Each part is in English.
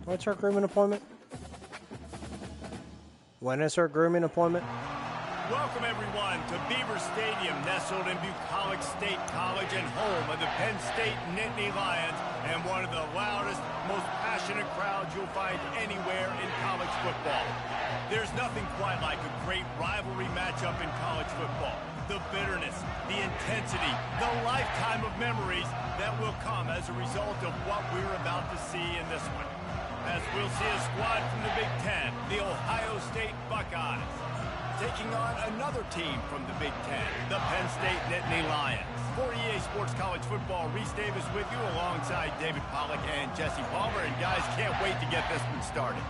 What's her grooming appointment? When is her grooming appointment? Welcome, everyone, to Beaver Stadium, nestled in Bucolic State College and home of the Penn State Nittany Lions, and one of the loudest, most passionate crowds you'll find anywhere in college football. There's nothing quite like a great rivalry matchup in college football. The bitterness, the intensity, the lifetime of memories that will come as a result of what we're about to see in this one. As we'll see a squad from the Big Ten, the Ohio State Buckeyes, taking on another team from the Big Ten, the Penn State Nittany Lions. For EA Sports College Football, Reese Davis with you alongside David Pollack and Jesse Palmer. And guys, can't wait to get this one started.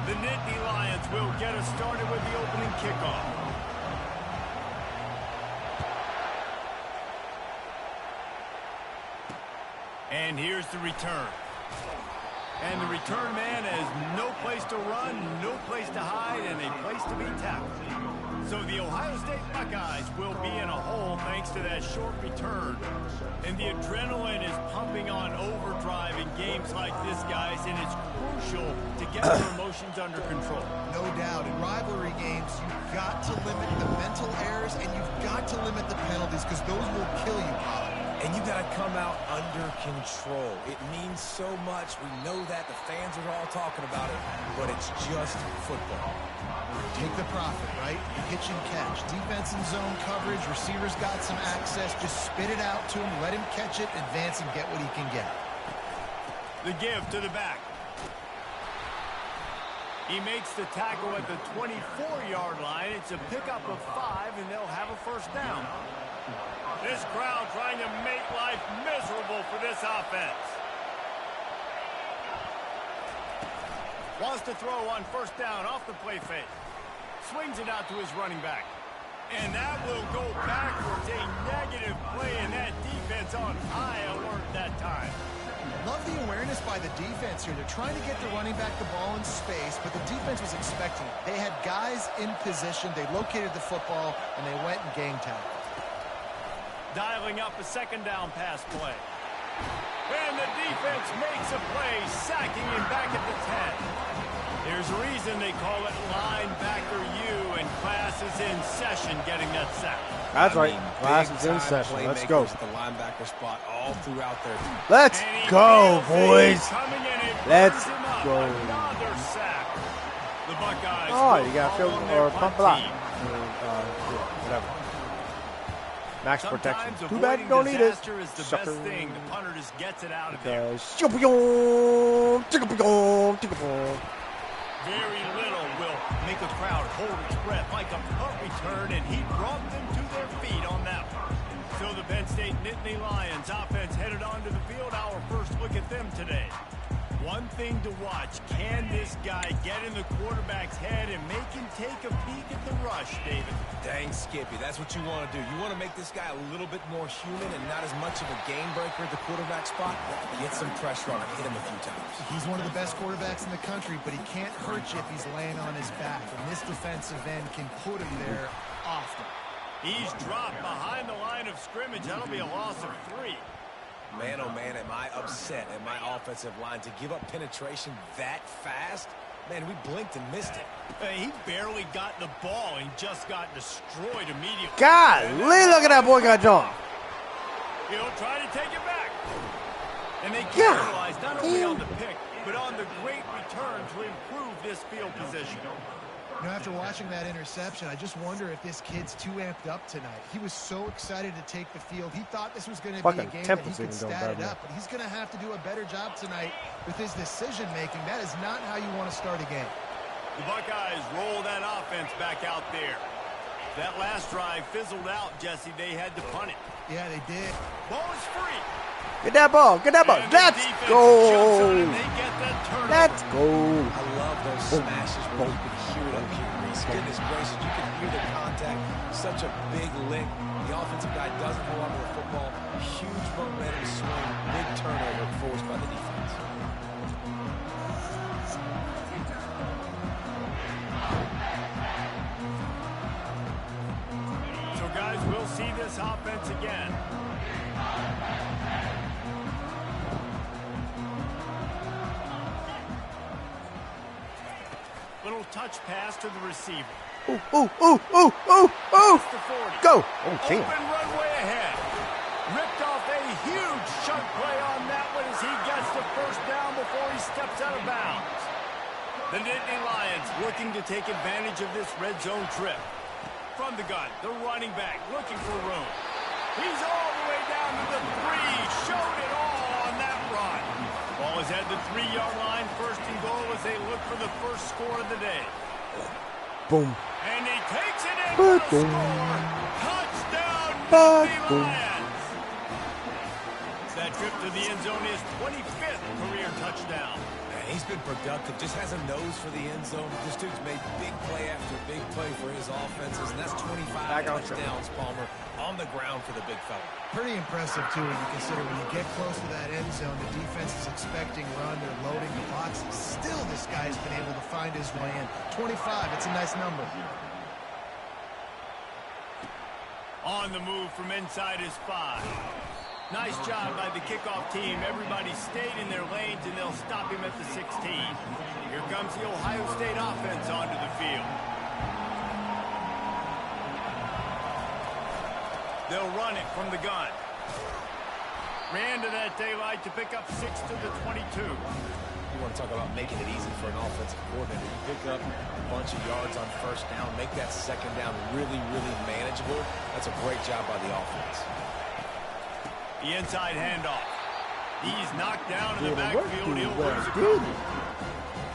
The Nittany Lions will get us started with the opening kickoff. And here's the return. And the return man has no place to run, no place to hide, and a place to be tackled. So the Ohio State Buckeyes will be in a hole thanks to that short return. And the adrenaline is pumping on overdrive in games like this, guys, and it's crucial to get your emotions under control. No doubt. In rivalry games, you've got to limit the mental errors, and you've got to limit the penalties, because those will kill you, Pollard. And you got to come out under control. It means so much. We know that. The fans are all talking about it, but it's just football. Take the profit, right? Hitch and catch. Defense and zone coverage. Receivers got some access. Just spit it out to him. Let him catch it, advance, and get what he can get. The give to the back. He makes the tackle at the 24-yard line. It's a pickup of 5, and they'll have a first down. This crowd trying to make life miserable for this offense. Wants to throw on first down off the play fake. Swings it out to his running back. And that will go backwards. A negative play, and that defense on high alert that time. Love the awareness by the defense here. They're trying to get the running back the ball in space, but the defense was expecting it. They had guys in position. They located the football, and they went and game tackled. Dialing up a second down pass play. And the defense makes a play, sacking him back at the 10. There's a reason they call it linebacker U, and class is in session getting that sack. That's right. Class is in session. Let's go. The linebacker spot all throughout their team. Let's go, boys. Let's go. Another sack. The Buckeyes. Oh, you got field or pump block. Whatever. Max protection. Too bad you don't need it. Is the best thing. The punter just gets it out of there. Very little will make a crowd hold its breath like a punt return, and he brought them to their feet on that one. So the Penn State Nittany Lions offense headed onto the field. Our first look at them today. One thing to watch, can this guy get in the quarterback's head and make him take a peek at the rush, David? Dang, Skippy, that's what you want to do. You want to make this guy a little bit more human and not as much of a game breaker at the quarterback spot. Get some pressure on him, hit him a few times. He's one of the best quarterbacks in the country, but he can't hurt you if he's laying on his back. And this defensive end can put him there often. He's dropped behind the line of scrimmage. That'll be a loss of 3. Man, oh man, am I upset at my offensive line to give up penetration that fast? Man, we blinked and missed it. He barely got the ball and just got destroyed immediately. Golly, look at that boy got jumped. He'll try to take it back. And they capitalize not only on the pick, but on the great return to improve this field position. You know, after watching that interception, I just wonder if this kid's too amped up tonight. He was so excited to take the field. He thought this was going to be a game that he could stat it up, but he's going to have to do a better job tonight with his decision-making. That is not how you want to start a game. The Buckeyes roll that offense back out there. That last drive fizzled out, Jesse. They had to punt it. Yeah, they did. Ball is free. Get that ball. Get that ball. Let's go. Let's go. I love those smashes where you can hear it up here. Goodness gracious, you can hear the contact. Such a big lick. The offensive guy doesn't hold on to the football. Huge momentum swing. Big turnover forced by the defense. So, guys, we'll see this offense again. little touch pass to the receiver. Ooh, ooh, ooh, ooh, ooh, ooh. Go. Oh, damn. Open runway ahead. Ripped off a huge chunk play on that one as he gets the first down before he steps out of bounds. The Nittany Lions looking to take advantage of this red zone trip. From the gun, the running back looking for room. He's all the way down to the 3. Showed it all on that run. Ball is at the 3-yard line. First and goal as they look for the first score of the day. Boom. And he takes it in for the score. Touchdown, Nittany Lions. That trip to the end zone is 25th career touchdown. He's been productive, just has a nose for the end zone. This dude's made big play after big play for his offenses, and that's 25 touchdowns, Palmer, on the ground for the big fella. Pretty impressive, too, when you consider when you get close to that end zone, the defense is expecting run, they're loading the boxes. Still, this guy's been able to find his way in. 25, it's a nice number. On the move from inside his 5. Nice job by the kickoff team. Everybody stayed in their lanes, and they'll stop him at the 16. Here comes the Ohio State offense onto the field. They'll run it from the gun. Ran to that daylight to pick up 6 to the 22. You want to talk about making it easy for an offensive coordinator. You pick up a bunch of yards on first down, make that second down really, really manageable. That's a great job by the offense. The inside handoff. He's knocked down in the backfield. He'll lose a couple.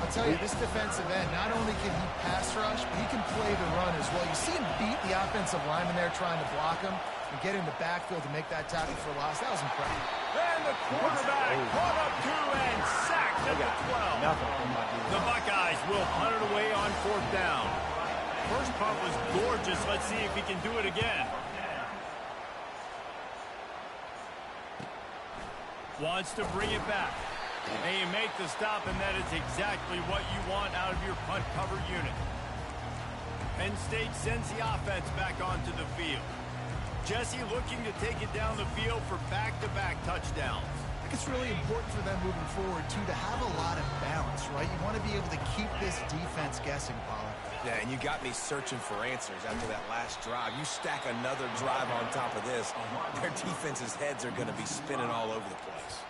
I'll tell you, this defensive end, not only can he pass rush, but he can play the run as well. You see him beat the offensive lineman there trying to block him and get in the backfield to make that tackle for loss. That was impressive. And the quarterback caught up 2 and sacked at the 12. The Buckeyes will punt it away on 4th down. First punt was gorgeous. Let's see if he can do it again. Wants to bring it back. And you make the stop, and that is exactly what you want out of your punt cover unit. Penn State sends the offense back onto the field. Jesse looking to take it down the field for back-to-back touchdowns. I think it's really important for them moving forward, too, to have a lot of balance, right? You want to be able to keep this defense guessing, Pollard. Yeah, and you got me searching for answers after that last drive. You stack another drive on top of this, their defense's heads are going to be spinning all over the place.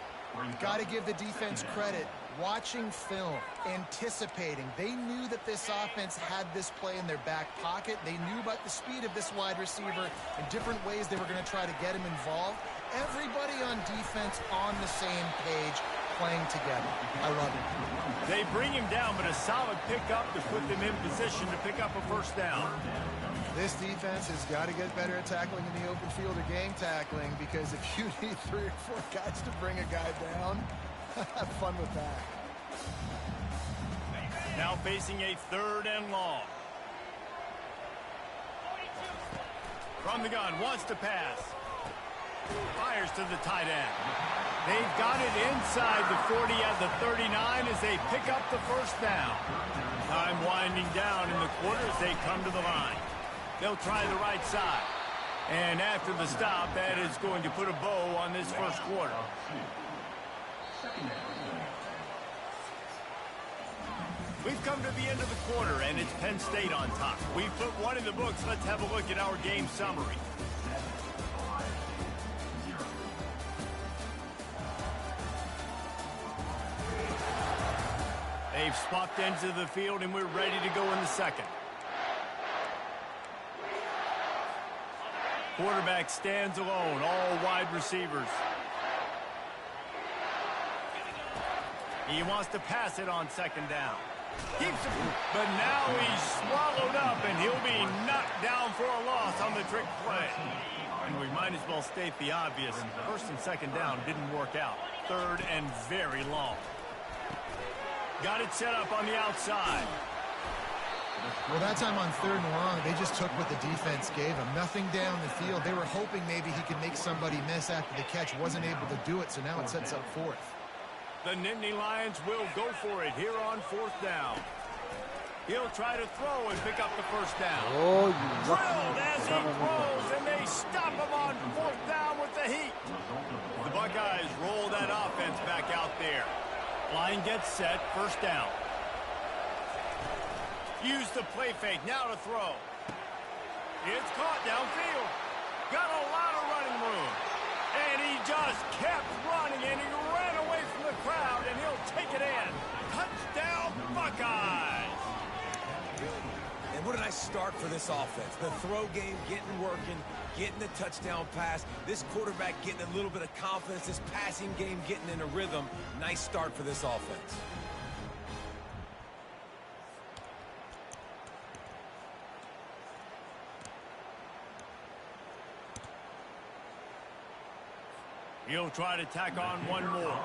Got to give the defense credit. Watching film, anticipating. They knew that this offense had this play in their back pocket. They knew about the speed of this wide receiver and different ways they were going to try to get him involved. Everybody on defense on the same page, playing together. I love it. They bring him down, but a solid pickup to put them in position to pick up a first down. This defense has got to get better at tackling in the open field or gang tackling, because if you need 3 or 4 guys to bring a guy down, have fun with that. Now facing a 3rd and long. From the gun, wants to pass. Fires to the tight end. They've got it inside the 40 at the 39 as they pick up the first down. Time winding down in the quarter as they come to the line. They'll try the right side. And after the stop, that is going to put a bow on this first quarter. We've come to the end of the quarter, and it's Penn State on top. We've put 1 in the books. Let's have a look at our game summary. They've swapped ends of the field, and we're ready to go in the second. Quarterback stands alone, all wide receivers. He wants to pass it on second down. Keeps it, but now he's swallowed up, and he'll be knocked down for a loss on the trick play. And we might as well state the obvious. First and second down didn't work out. 3rd and very long. Got it set up on the outside. Well, that time on 3rd and long, they just took what the defense gave them. Nothing down the field. They were hoping maybe he could make somebody miss after the catch. Wasn't able to do it, so now it sets up 4th. The Nittany Lions will go for it here on 4th down. He'll try to throw and pick up the first down. Oh, you drilled as he throws, and they stop him on 4th down with the heat. The Buckeyes roll that offense back out there. Line gets set, first down. Use the play fake. Now to throw. It's caught downfield. Got a lot of running room. And he just kept running, and he ran away from the crowd, and he'll take it in. Touchdown, Buckeyes. And what a nice start for this offense. The throw game getting working, getting the touchdown pass. This quarterback getting a little bit of confidence. This passing game getting in a rhythm. Nice start for this offense. He'll try to tack on one more.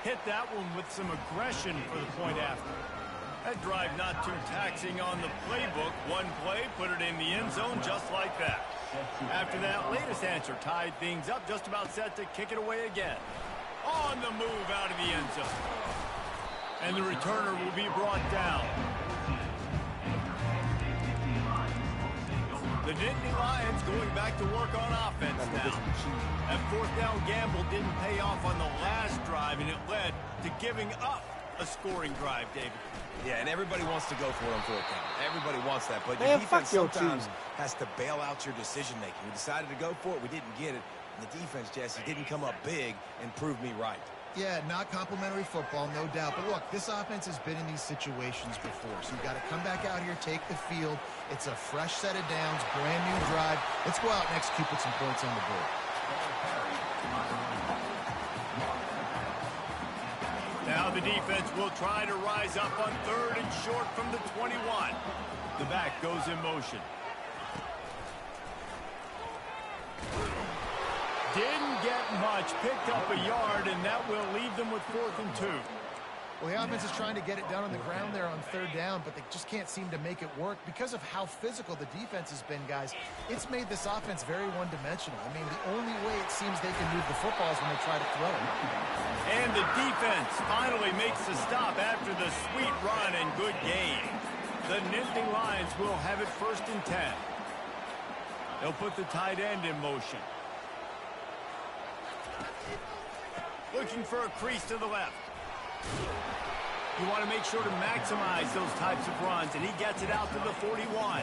Hit that one with some aggression for the point after. That drive not too taxing on the playbook. One play, put it in the end zone just like that. After that latest answer, tied things up, just about set to kick it away again. On the move out of the end zone. And the returner will be brought down. The Nittany Lions going back to work on offense now. That fourth down gamble didn't pay off on the last drive, and it led to giving up a scoring drive, David. Yeah, and everybody wants to go for it on fourth down. Everybody wants that, but your defense sometimes has to bail out your decision-making. We decided to go for it. We didn't get it. And the defense, Jesse, didn't come up big and prove me right. Yeah, not complimentary football, no doubt. But look, this offense has been in these situations before. So you've got to come back out here, take the field. It's a fresh set of downs, brand new drive. Let's go out and execute with some points on the board. Now the defense will try to rise up on third and short from the 21. The back goes in motion. Didn't get much, picked up a yard, and that will leave them with 4th and 2. Well, the offense is trying to get it down on the ground there on third down, but they just can't seem to make it work because of how physical the defense has been, guys. It's made this offense very one-dimensional. I mean, the only way it seems they can move the football is when they try to throw it. And the defense finally makes the stop after the sweet run and good gain. The Nittany Lions will have it 1st and 10. They'll put the tight end in motion. Looking for a crease to the left. You want to make sure to maximize those types of runs, and he gets it out to the 41.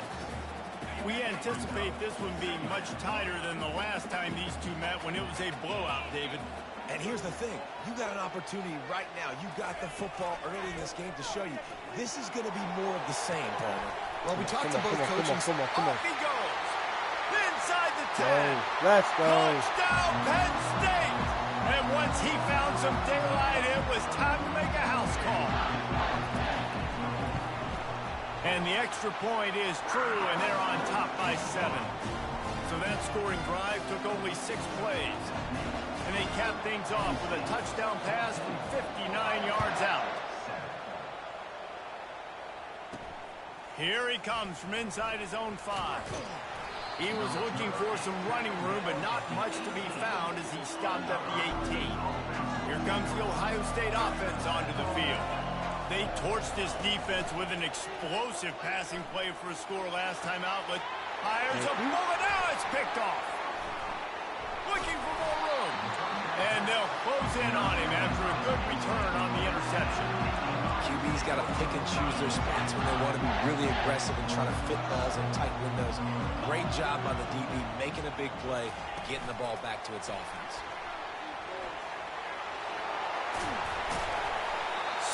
We anticipate this one being much tighter than the last time these two met when it was a blowout, David. And here's the thing. You got an opportunity right now. You got the football early in this game to show you. This is going to be more of the same, Palmer. Well, we talked to both coaches. Off he goes. Inside the 10. Let's go. Touchdown, Penn State. And once he found some daylight, it was time to make a house call. And the extra point is true, and they're on top by 7. So that scoring drive took only 6 plays. And they capped things off with a touchdown pass from 59 yards out. Here he comes from inside his own 5. He was looking for some running room, but not much to be found as he stopped at the 18. Here comes the Ohio State offense onto the field. They torched this defense with an explosive passing play for a score last time out. But fires a bullet. Now it's picked off. Looking for more room. And they'll close in on him after a good return on the interception. QB's got to pick and choose their spots when they want to be really aggressive and try to fit balls in tight windows. Great job by the DB making a big play, getting the ball back to its offense.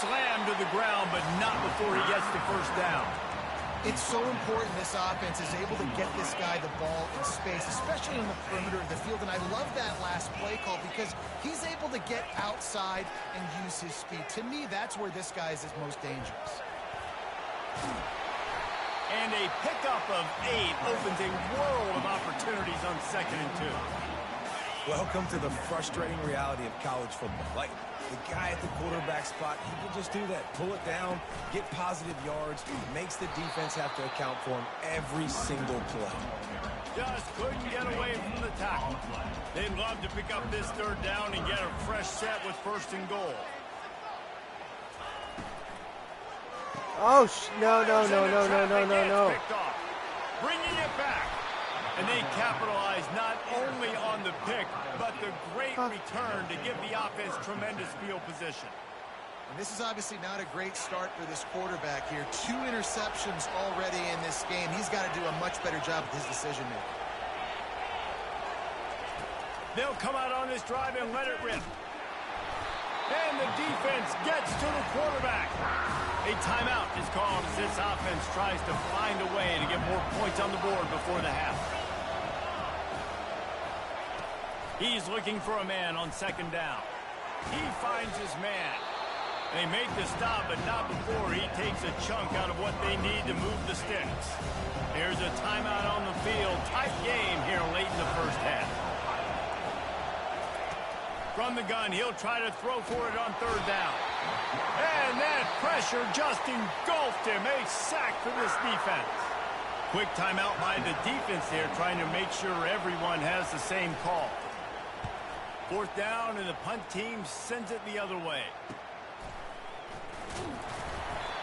Slammed to the ground, but not before he gets the first down. It's so important this offense is able to get this guy the ball in space, especially on the perimeter of the field. And I love that last play call because he's able to get outside and use his speed. To me, that's where this guy is his most dangerous. And a pickup of 8 opens a world of opportunities on 2nd and 2. Welcome to the frustrating reality of college football. Like, the guy at the quarterback spot, he can just do that. Pull it down, get positive yards, makes the defense have to account for him every single play. Just couldn't get away from the tackle. They'd love to pick up this 3rd down and get a fresh set with 1st and goal. Oh, no. Bringing it back. And they capitalize not only on the pick, but the great return to give the offense tremendous field position. And this is obviously not a great start for this quarterback here. 2 interceptions already in this game. He's got to do a much better job with his decision-making. They'll come out on this drive and let it rip. And the defense gets to the quarterback. A timeout is called as this offense tries to find a way to get more points on the board before the half. He's looking for a man on second down. He finds his man. They make the stop, but not before he takes a chunk out of what they need to move the sticks. Here's a timeout on the field. Tight game here late in the first half. From the gun, he'll try to throw for it on third down. And that pressure just engulfed him. A sack for this defense. Quick timeout by the defense there, trying to make sure everyone has the same call. Fourth down, and the punt team sends it the other way.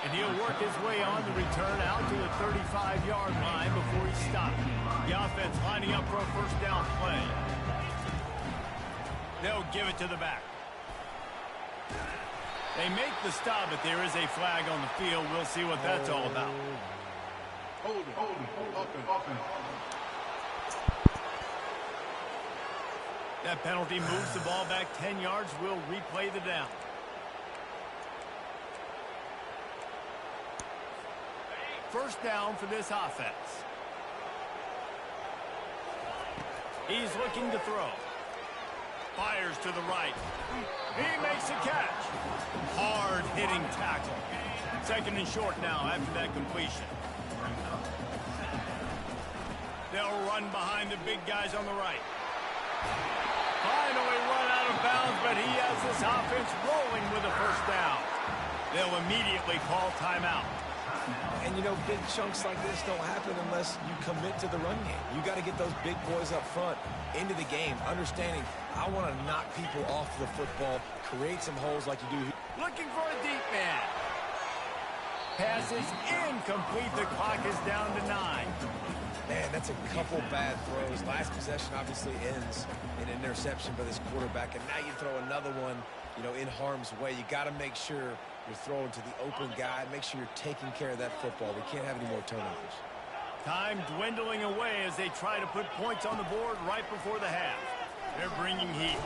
And he'll work his way on the return out to the 35-yard line before he stopped. The offense lining up for a first down play. They'll give it to the back. They make the stop, but there is a flag on the field. We'll see what that's all about. Hold it. That penalty moves the ball back 10 yards. We'll replay the down. First down for this offense. He's looking to throw. Fires to the right. He makes a catch. Hard-hitting tackle. Second and short now after that completion. They'll run behind the big guys on the right. Finally run out of bounds, but he has this offense rolling with a first down. They'll immediately call timeout. And, you know, big chunks like this don't happen unless you commit to the run game. You got to get those big boys up front into the game, understanding I want to knock people off the football, create some holes like you do here. Looking for a deep man. Pass is incomplete. The clock is down to 9. Man, that's a couple bad throws. Last possession obviously ends in an interception by this quarterback, and now you throw another one, you know, in harm's way. You got to make sure you're throwing to the open guy. Make sure you're taking care of that football. We can't have any more turnovers. Time dwindling away as they try to put points on the board right before the half. They're bringing heat.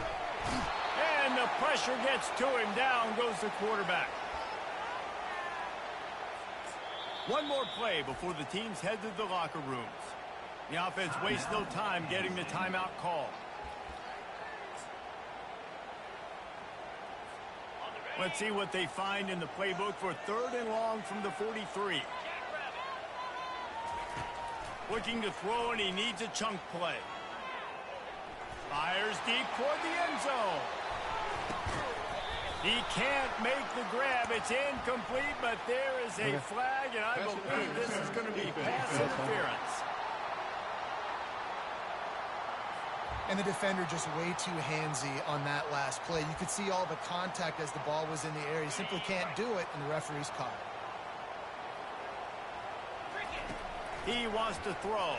And the pressure gets to him. Down goes the quarterback. One more play before the teams head to the locker rooms. The offense wastes no time getting the timeout call. Let's see what they find in the playbook for third and long from the 43. Looking to throw, and he needs a chunk play. Fires deep toward the end zone. He can't make the grab. It's incomplete, but there is a flag, and I believe this is going to be pass interference. And the defender just way too handsy on that last play. You could see all the contact as the ball was in the air. He simply can't do it, and the referee's caught it. He wants to throw.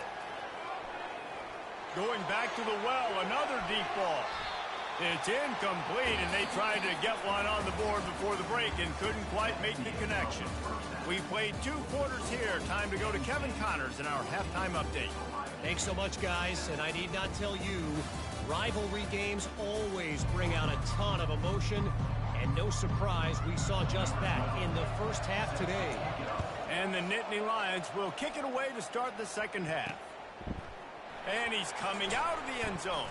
Going back to the well, another deep ball. It's incomplete, and they tried to get one on the board before the break and couldn't quite make the connection. We played 2 quarters here. Time to go to Kevin Connors in our halftime update. Thanks so much, guys, and I need not tell you, rivalry games always bring out a ton of emotion, and no surprise, we saw just that in the first half today. And the Nittany Lions will kick it away to start the second half. And he's coming out of the end zone.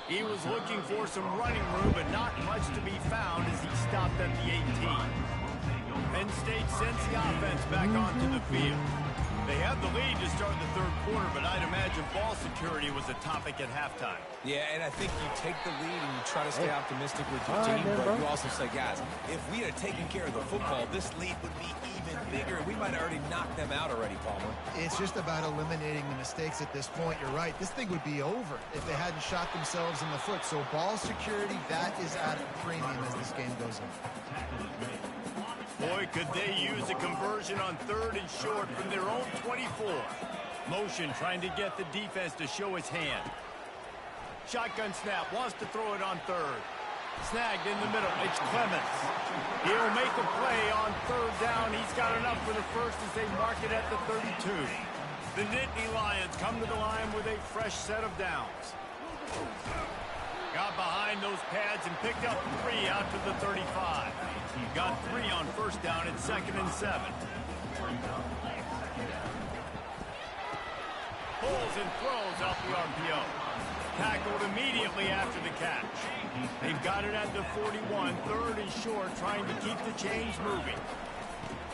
He was looking for some running room, but not much to be found as he stopped at the 18. Penn State sends the offense back onto the field. They have the lead to start the third quarter, but I'd imagine ball security was a topic at halftime. Yeah, and I think you take the lead and you try to stay optimistic with your team, but you also say, guys, if we had taken care of the football, this lead would be even bigger. We might have already knocked them out already, Palmer. It's just about eliminating the mistakes at this point. You're right. This thing would be over if they hadn't shot themselves in the foot. So ball security, that is at a premium as this game goes on. Boy, could they use a conversion on third and short from their own 24. Motion trying to get the defense to show his hand. Shotgun snap, wants to throw it on third. Snagged in the middle. It's Clemens. He'll make a play on third down. He's got enough for the first as they mark it at the 32. The Nittany Lions come to the line with a fresh set of downs. Got behind those pads and picked up 3 out to the 35. Got 3 on first down at 2nd and 7. Pulls and throws off the RPO. Tackled immediately after the catch. They've got it at the 41, 3rd and short, trying to keep the chains moving.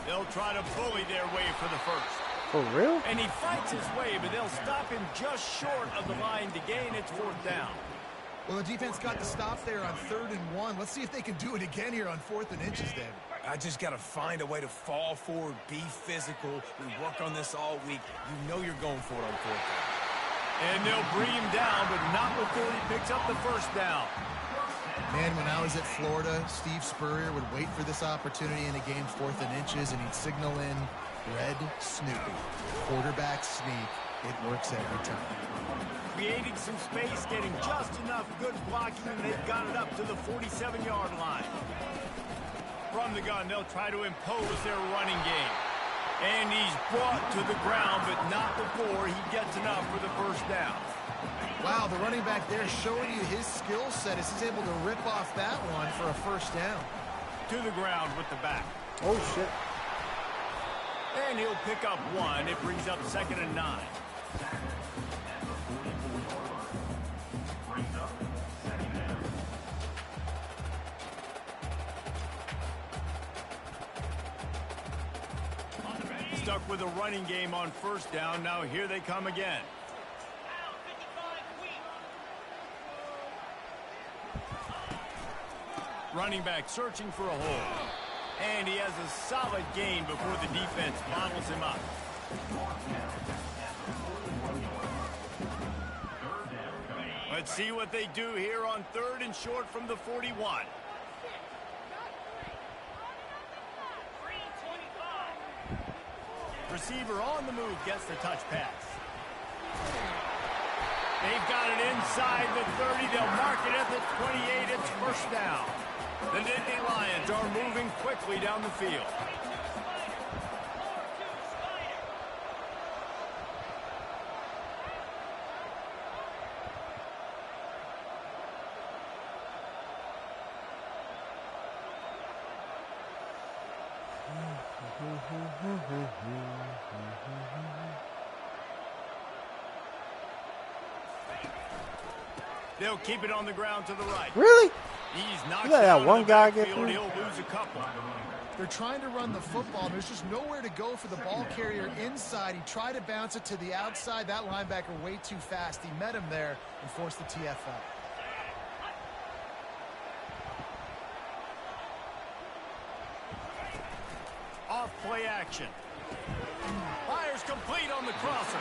They'll try to bully their way for the first. For real? And he fights his way, but they'll stop him just short of the line to gain its 4th down. Well, the defense got the stop there on 3rd and 1. Let's see if they can do it again here on 4th and inches, David. I just got to find a way to fall forward, be physical. We work on this all week. You know you're going for it on 4th down. And they'll bring him down, but not before he picks up the first down. Man, when I was at Florida, Steve Spurrier would wait for this opportunity in a game 4th and inches, and he'd signal in Red Snoopy. Quarterback sneak. It works every time. Creating some space, getting just enough good blocking, and they've got it up to the 47-yard line. From the gun, they'll try to impose their running game. And he's brought to the ground, but not before he gets enough for the first down. Wow, the running back there showing you his skill set as he's able to rip off that one for a first down. To the ground with the back. Oh, shit. And he'll pick up 1. It brings up 2nd and 9. Stuck with a running game on first down. Now here they come again. Running back searching for a hole. And he has a solid gain before the defense bottles him up. Let's see what they do here on 3rd and short from the 41. Receiver on the move gets the touch pass. They've got it inside the 30. They'll mark it at the 28. It's first down. The Nittany Lions are moving quickly down the field. They'll keep it on the ground to the right. Really? He's knocked Look at that one guy get through. He'll lose a couple. They're trying to run the football. There's just nowhere to go for the ball carrier inside. He tried to bounce it to the outside. That linebacker way too fast. He met him there and forced the TFL. Off play action. Fires complete on the crosser.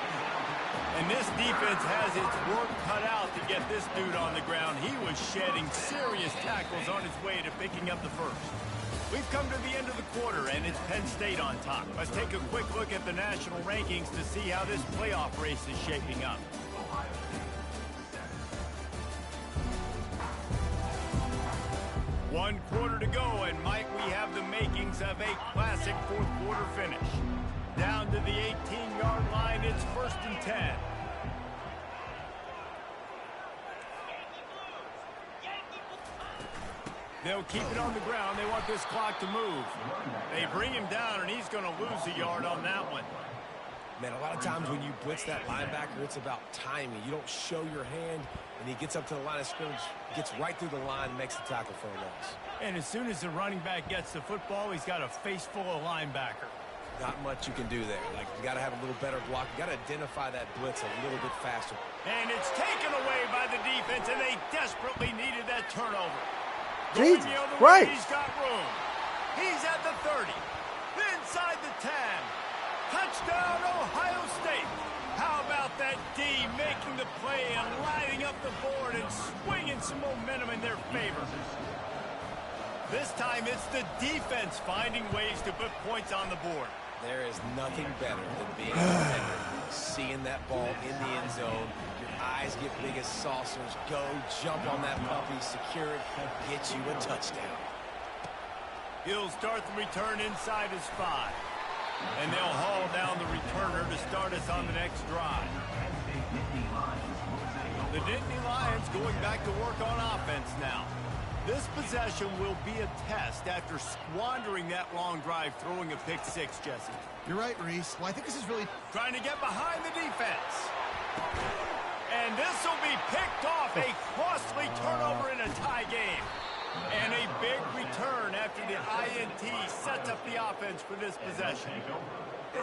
And this defense has its work cut out to get this dude on the ground. He was shedding serious tackles on his way to picking up the first. We've come to the end of the quarter, and it's Penn State on top. Let's take a quick look at the national rankings to see how this playoff race is shaping up. One quarter to go, and might we have the makings of a classic fourth quarter finish. Down to the 18-yard line, it's 1st and 10. They'll keep it on the ground. They want this clock to move. They bring him down, and he's going to lose a yard on that one. Man, a lot of times when you blitz that linebacker, it's about timing. You don't show your hand, and he gets up to the line of scrimmage, gets right through the line, and makes the tackle for a loss. And as soon as the running back gets the football, he's got a face full of linebacker. Not much you can do there. Like, you got to have a little better block. You got to identify that blitz a little bit faster. And it's taken away by the defense, and they desperately needed that turnover. Jesus Going the other Christ. way, he's got room. He's at the 30. Inside the 10. Touchdown, Ohio State. How about that D making the play and lining up the board and swinging some momentum in their favor. This time it's the defense finding ways to put points on the board. There is nothing better than being a defender, seeing that ball in the end zone, your Eyes get big as saucers. Go, jump on that puppy, secure it, get you a touchdown. He'll start the return inside his 5. And they'll haul down the returner to start us on the next drive. The Nittany Lions going back to work on offense now. This possession will be a test after squandering that long drive, throwing a pick 6, Jesse. You're right, Reese. Well, I think this is really trying to get behind the defense. And this will be picked off. A costly turnover in a tie game. And a big return after the INT sets up the offense for this possession.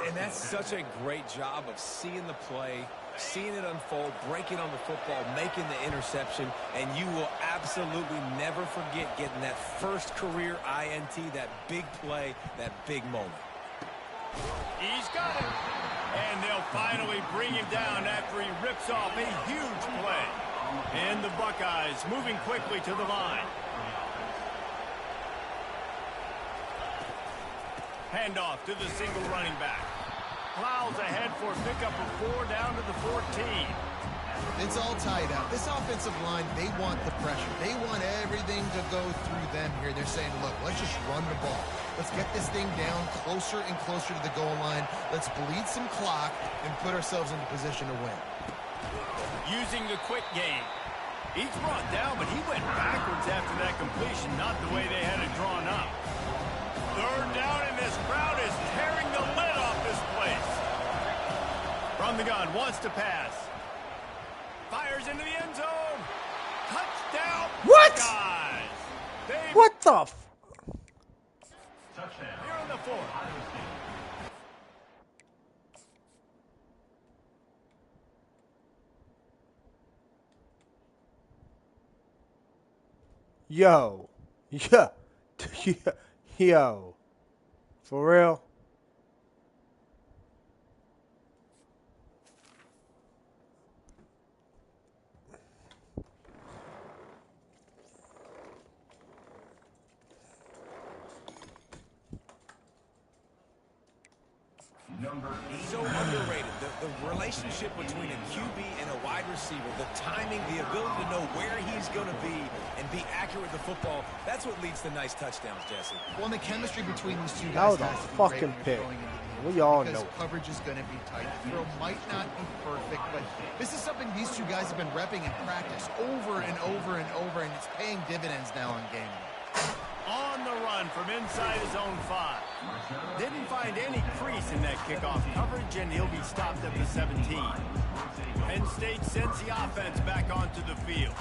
And that's such a great job of seeing the play, seeing it unfold, breaking on the football, making the interception, and you will absolutely never forget getting that first career INT, that big play, that big moment. He's got it. And they'll finally bring him down after he rips off a huge play. And the Buckeyes moving quickly to the line. Handoff to the single running back. Plows ahead for a pickup of 4 down to the 14. It's all tied up. This offensive line, they want the pressure. They want everything to go through them here. They're saying, look, let's just run the ball. Let's get this thing down closer and closer to the goal line. Let's bleed some clock and put ourselves into position to win. Using the quick game. He's brought down, but he went backwards after that completion, not the way they had it drawn up. 3rd down, and this crowd is tearing the lid off this place. From the gun, wants to pass. Fires into the end zone. Touchdown. What? Guys. What the f... Touchdown. Here on the 4. Yo. Yeah. Yo. For real? So underrated. The relationship between a QB and a wide receiver, the timing, the ability to know where he's going to be and be accurate with the football, that's what leads to nice touchdowns, Jesse. Well, and the chemistry between these two That guys was a has to be fucking great pick. going into the game. We all Because know. coverage is going to be tight. The throw might not be perfect, but this is something these two guys have been repping in practice over and over and over, and it's paying dividends now on game day. On the run from inside his own 5. Didn't find any crease in that kickoff coverage, and he'll be stopped at the 17. Penn State sends the offense back onto the field.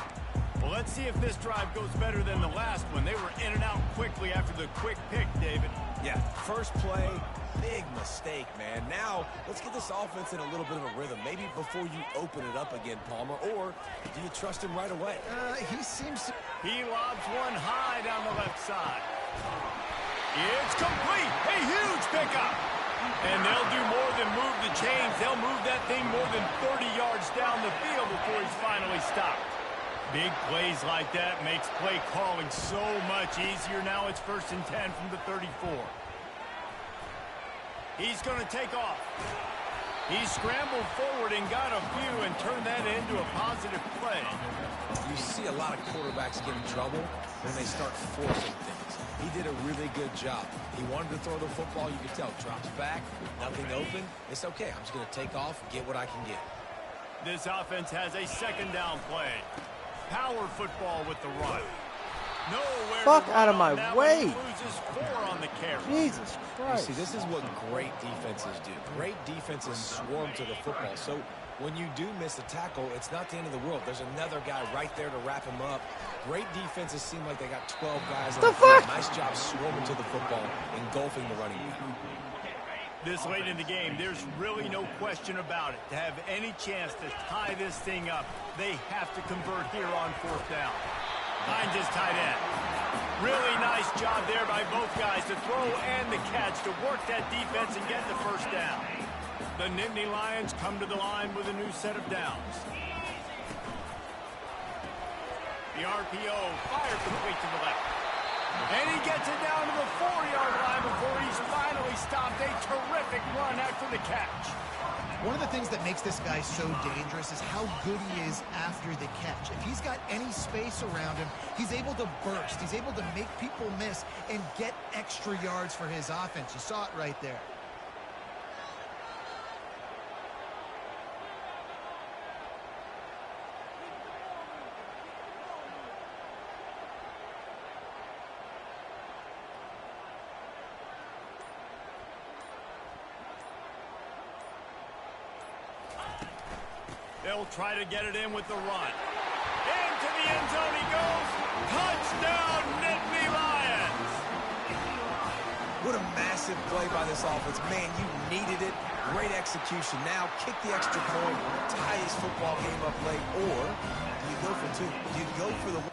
Well, let's see if this drive goes better than the last one. They were in and out quickly after the quick pick, David. Yeah, first play, big mistake, man. Now, let's get this offense in a little bit of a rhythm. Maybe before you open it up again, Palmer, or do you trust him right away? He seems to... He lobs one high down the left side. It's complete. A huge pickup. And they'll do more than move the chains. They'll move that thing more than 30 yards down the field before he's finally stopped. Big plays like that makes play calling so much easier. Now it's 1st and 10 from the 34. He's going to take off. He scrambled forward and got a few and turned that into a positive play. You see a lot of quarterbacks get in trouble when they start forcing things. He did a really good job. He wanted to throw the football. You could tell. Drops back, nothing open. It's okay. I'm just going to take off, get what I can get. This offense has a 2nd down play. Power football with the run. Nowhere Fuck out of my way. Loses 4 on the carry. Jesus Christ. You see, this is what great defenses do. Great defenses swarm to the football. So when you do miss a tackle, it's not the end of the world. There's another guy right there to wrap him up. Great defenses seem like they got 12 guys on the field. Nice job swarming to the football, engulfing the running back. This late in the game, there's really no question about it. To have any chance to tie this thing up, they have to convert here on 4th down. Finds his tight end. Really nice job there by both guys to throw and the catch to work that defense and get the 1st down. The Nittany Lions come to the line with a new set of downs. The RPO fire complete to the left. And he gets it down to the 4-yard line before he's finally stopped. A terrific run after the catch. One of the things that makes this guy so dangerous is how good he is after the catch. If he's got any space around him, he's able to burst. He's able to make people miss and get extra yards for his offense. You saw it right there. They'll try to get it in with the run. Into the end zone he goes. Touchdown, Nittany Lions. What a massive play by this offense. Man, you needed it. Great execution. Now kick the extra point, tie this football game up late, or do you go for two? Do you go for the...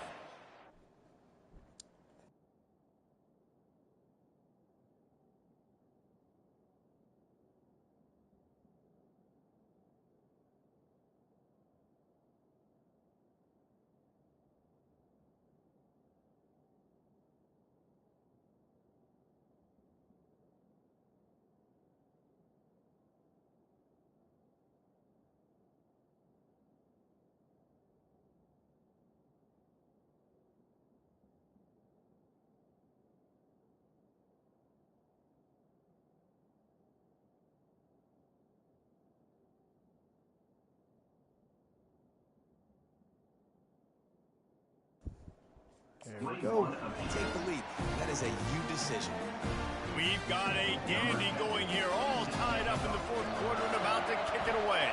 There we go. Take the lead. That is a you decision. We've got a dandy going here, all tied up in the fourth quarter and about to kick it away.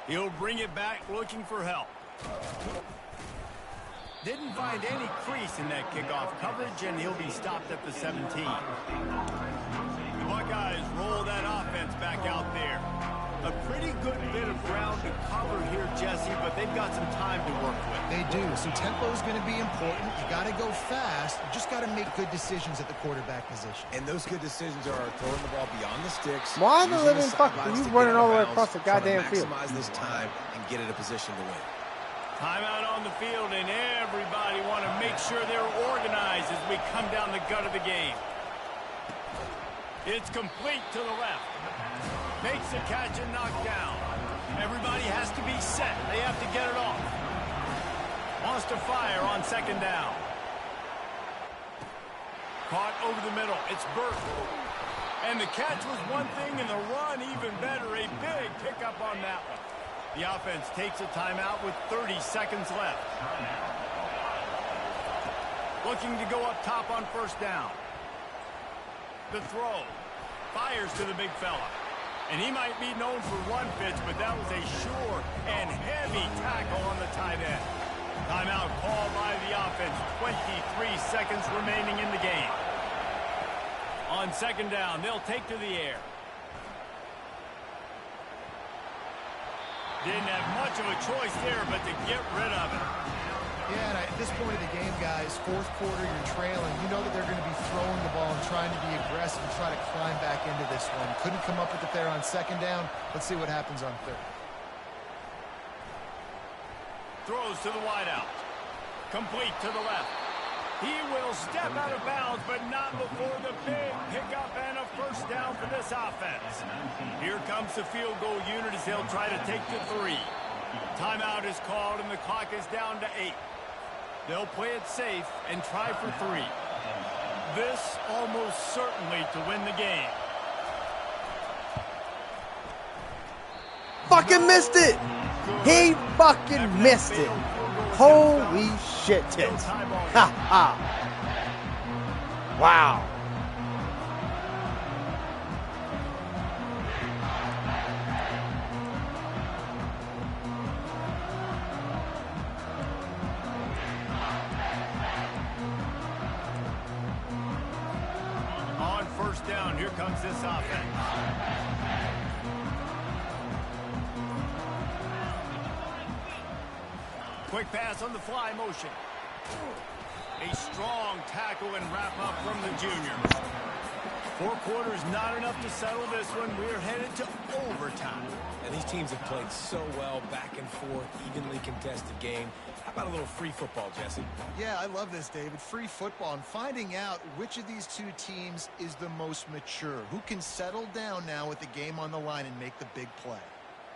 He'll bring it back looking for help. Didn't find any crease in that kickoff coverage, and he'll be stopped at the 17. The Buckeyes roll that offense back out there. A pretty good bit of ground to cover here, Jesse, but they've got some time to work with. They do. So tempo is going to be important. You got to go fast. You just got to make good decisions at the quarterback position. And those good decisions are throwing the ball beyond the sticks. Why the living fuck are you running all the way across the goddamn field? Maximize this time and get in a position to win. Timeout on the field, and everybody want to make sure they're organized as we come down the gut of the game. It's complete to the left. Makes the catch and knocked down. Everybody has to be set. They have to get it off. Wants to fire on second down. Caught over the middle. It's Burke. And the catch was one thing, and the run even better. A big pickup on that one. The offense takes a timeout with 30 seconds left. Looking to go up top on first down. The throw. Fires to the big fella. And he might be known for run fits, but that was a sure and heavy tackle on the tight end. Timeout called by the offense. 23 seconds remaining in the game. On second down, they'll take to the air. Didn't have much of a choice there, but to get rid of it. Yeah, and at this point of the game, guys, fourth quarter, you're trailing. You know that they're going to be throwing the ball and trying to be aggressive and try to climb back into this one. Couldn't come up with it there on second down. Let's see what happens on third. Throws to the wideout. Complete to the left. He will step out of bounds, but not before the big pickup and a first down for this offense. Here comes the field goal unit as they'll try to take the 3. Timeout is called, and the clock is down to 8. They'll play it safe and try for 3. This almost certainly to win the game. Fucking missed it! He fucking missed it! Holy shit tits. Ha ha. Wow. On first down, here comes this offense. Quick pass on the fly motion. A strong tackle and wrap up from the junior. 4 quarters not enough to settle this one. We're headed to overtime. And these teams have played so well, back and forth, evenly contested game. How about a little free football, Jesse? Yeah, I love this, David. Free football and finding out which of these two teams is the most mature. Who can settle down now with the game on the line and make the big play.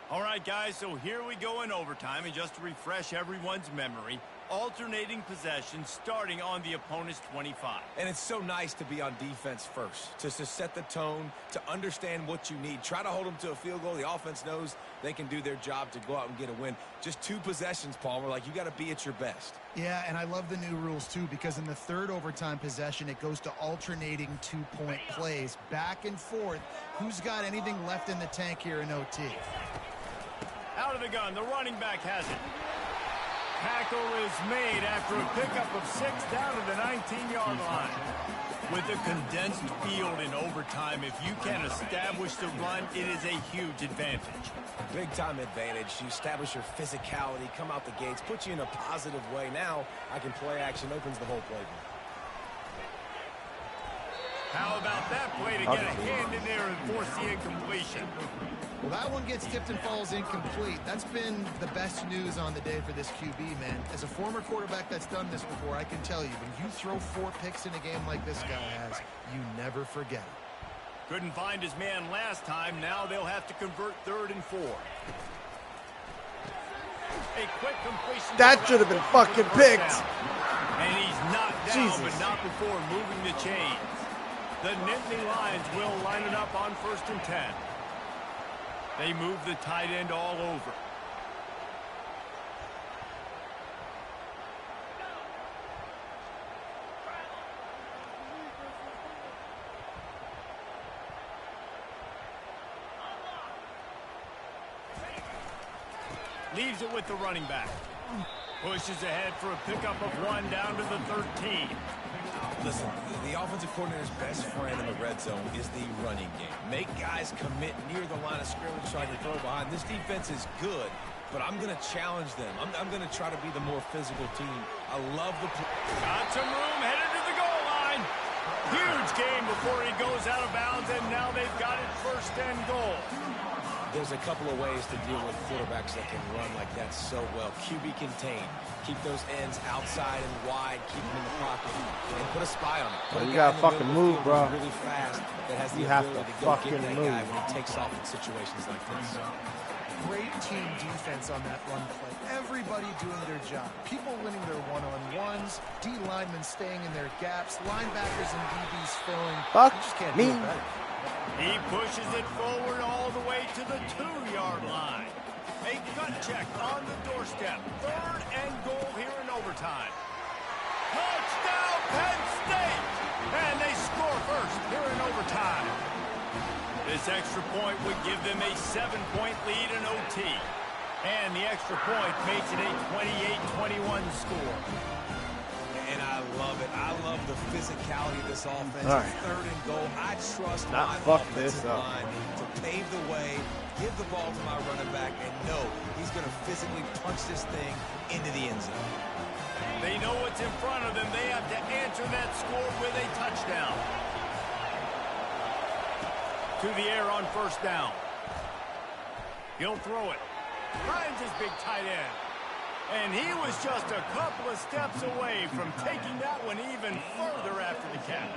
All right, guys, so here we go in overtime. And just to refresh everyone's memory, alternating possession starting on the opponent's 25. And it's so nice to be on defense first, to set the tone, to understand what you need. Try to hold them to a field goal. The offense knows they can do their job to go out and get a win. Just 2 possessions, Palmer. Like, you got to be at your best. Yeah, and I love the new rules, too, because in the 3rd overtime possession, it goes to alternating 2-point plays, back and forth. Who's got anything left in the tank here in OT? Out of the gun, the running back has it. Tackle is made after a pickup of 6 down to the 19-yard line. With a condensed field in overtime, if you can establish the run, it is a huge advantage. Big-time advantage. You establish your physicality, come out the gates, put you in a positive way. Now, I can play action, opens the whole playbook. How about that play to get a hand in there and force the incompletion? Well, that one gets tipped and falls incomplete. That's been the best news on the day for this QB, man. As a former quarterback that's done this before, I can tell you, when you throw 4 picks in a game like this guy has, you never forget it. Couldn't find his man last time. Now they'll have to convert 3rd and 4. A quick completion. That should have been fucking picked. And he's knocked down, but not before moving the chains. The Nittany Lions will line it up on 1st and 10. They move the tight end all over. Leaves it with the running back. Pushes ahead for a pickup of 1 down to the 13. Listen, the offensive coordinator's best friend in the red zone is the running game. Make guys commit near the line of scrimmage trying to throw behind. This defense is good, but I'm going to challenge them. I'm going to try to be the more physical team. I love the play. Got some room, headed to the goal line. Huge game before he goes out of bounds, and now they've got it 1st and goal. There's a couple of ways to deal with quarterbacks that can run like that so well. QB contain. Keep those ends outside and wide. Keep them in the pocket. And put a spy on it. Well, you gotta fucking move, bro. Really fast. That has the you have ability to to go fucking get that move. guy when he takes off in situations like this. Great team defense on that run play. Everybody doing their job. People winning their one-on-ones. D linemen staying in their gaps. Linebackers and DBs filling. Fuck you just can't me. do it better. He pushes it forward all the way to the 2-yard line. A gut check on the doorstep. 3rd and goal here in overtime. Touchdown, Penn State! And they score first here in overtime. This extra point would give them a 7-point lead in OT. And the extra point makes it a 28-21 score. And I love it. I love the physicality of this offense. All right. 3rd and goal. I trust Not my fuck offensive this up. line to pave the way, give the ball to my running back, and know he's going to physically punch this thing into the end zone. They know what's in front of them. They have to answer that score with a touchdown. To the air on 1st down. He'll throw it. Finds his big tight end. And he was just a couple of steps away from taking that one even further after the catch.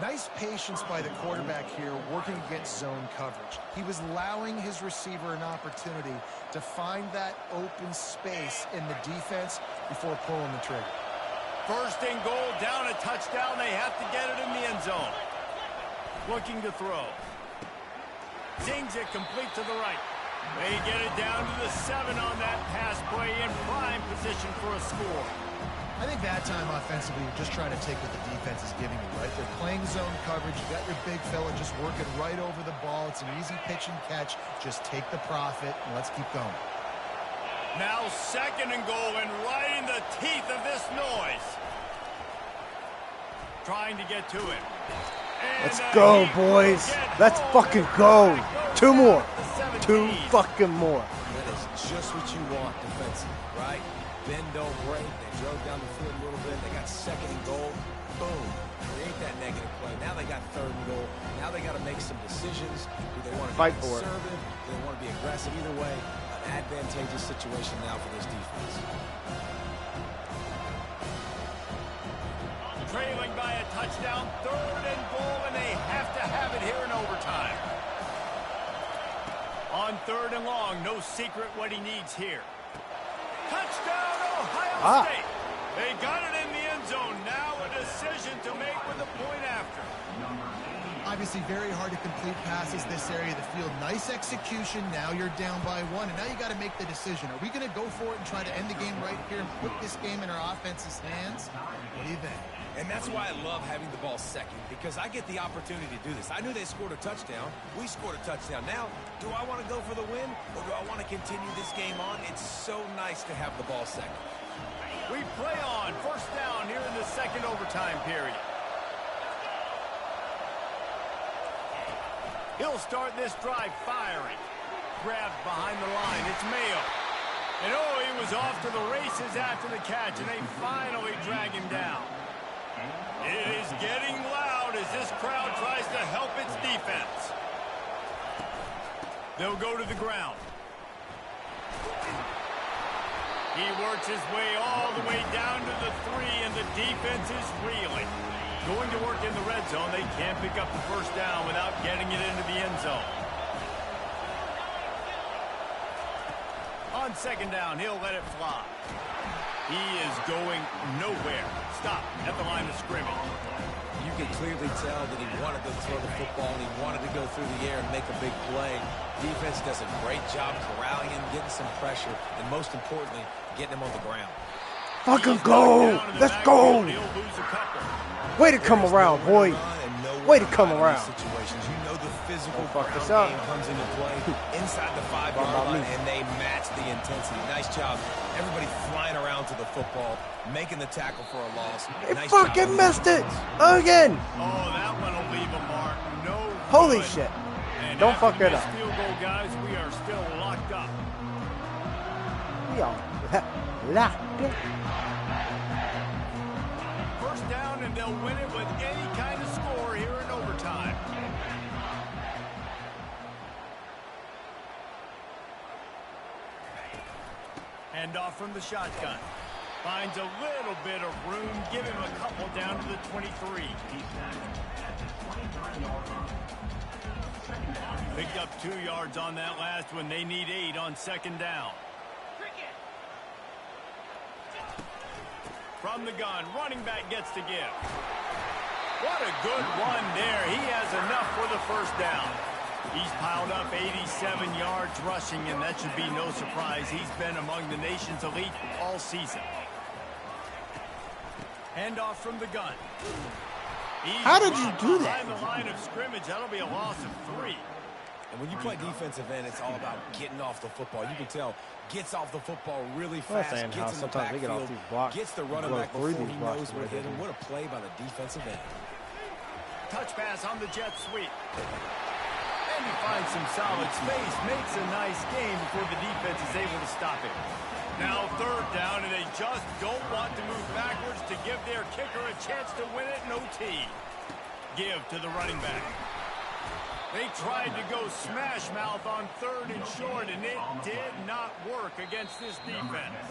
Nice patience by the quarterback here, working against zone coverage. He was allowing his receiver an opportunity to find that open space in the defense before pulling the trigger. 1st and goal, down a touchdown. They have to get it in the end zone. Looking to throw. Zings it complete to the right. They get it down to the 7 on that pass play in prime position for a score. I think that time offensively, you're just trying to take what the defense is giving you, right? They're playing zone coverage. You got your big fella just working right over the ball. It's an easy pitch and catch. Just take the profit and let's keep going. Now 2nd and goal, and right in the teeth of this noise. Trying to get to it. Let's go, boys. Let's fucking go. 2 more. 2 fucking more. That is just what you want defensively, right? Bend, don't break. They drove down the field a little bit. They got 2nd and goal. Boom. create that negative play. Now they got 3rd and goal. Now they got to make some decisions. Do they want to Fight be for it. conservative? Do they want to be aggressive? Either way, an advantageous situation now for this defense. Trailing by a touchdown, 3rd and goal, and they have to have it here in overtime. On 3rd and long, no secret what he needs here. Touchdown, Ohio State. They got it in the end zone. Now a decision to make with a point after. Obviously very hard to complete passes this area of the field. Nice execution. Now you're down by 1, and now you got to make the decision. Are we going to go for it and try to end the game right here and put this game in our offense's hands? What do you think? And that's why I love having the ball second, because I get the opportunity to do this. I knew they scored a touchdown. We scored a touchdown. Now, do I want to go for the win, or do I want to continue this game on? It's so nice to have the ball second. We play on. 1st down here in the 2nd overtime period. He'll start this drive firing. Grabbed behind the line. It's Mayo. And he was off to the races after the catch, and they finally drag him down. It is getting loud as this crowd tries to help its defense. They'll go to the ground. He works his way all the way down to the 3, and the defense is reeling. Going to work in the red zone. They can't pick up the 1st down without getting it into the end zone. On 2nd down, he'll let it fly. He is going nowhere. Stop at the line of scrimmage. You can clearly tell that he wanted to throw the football and he wanted to go through the air and make a big play. Defense does a great job corralling him, getting some pressure, and most importantly, getting him on the ground. Fucking go! Let's go! Way to come around, boy. Way to come around. Situations. You know the physical fuck this ground up. game comes into play inside the 5-yard line, and they match the intensity. Nice job. Everybody flying around to the football, making the tackle for a loss. They Nice fucking job. missed it again. Oh, that one will leave a mark. No Holy good. shit. And Don't after fuck the it missed up. Field goal, guys, we are still locked up. We are locked in. 1st down, and they'll win it with any kind of score here in overtime. Hand off from the shotgun. Finds a little bit of room. Give him a couple down to the 23. Picked up 2 yards on that last one. They need 8 on 2nd down. From the gun, running back gets to give. What a good run there. He has enough for the 1st down. He's piled up 87 yards rushing, and that should be no surprise. He's been among the nation's elite all season. Handoff from the gun. How did you do that? Behind the line of scrimmage, that'll be a loss of 3. And when you play defensive end, it's all about getting off the football. You can tell, gets off the football really fast, saying how gets in the sometimes they get off backfield, these blocks, gets the running blow back through before these he blocks knows the what way hit they him. do. What a play by the defensive end. Touch pass on the jet sweep. And he finds some solid space, makes a nice game before the defense is able to stop him. Now 3rd down, and they just don't want to move backwards to give their kicker a chance to win it in OT. Give to the running back. They tried to go smash mouth on 3rd and short, and it did not work against this defense.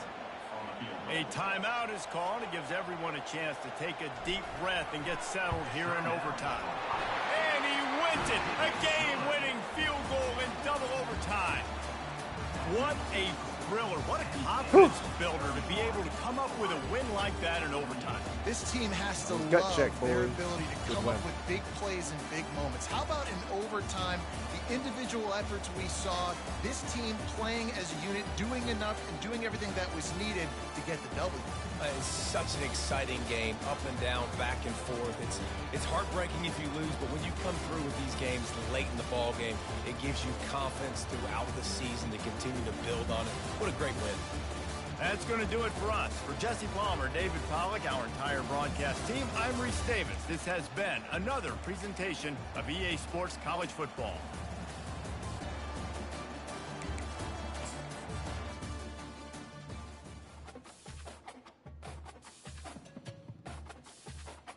A timeout is called. It gives everyone a chance to take a deep breath and get settled here in overtime. And he wins it. A game-winning field goal in double overtime. What a thriller. What a confidence builder to be able to come up with a win like that in overtime. This team has to Gut love check, their boys. ability to come up with big plays and big moments. How about in overtime, the individual efforts we saw, this team playing as a unit, doing enough and doing everything that was needed to get the W. It's such an exciting game, up and down, back and forth. It's heartbreaking if you lose, but when you come through with these games late in the ball game, it gives you confidence throughout the season to continue to build on it. What a great win. That's going to do it for us. For Jesse Palmer, David Pollack, our entire broadcast team, I'm Reese Davis. This has been another presentation of EA Sports College Football.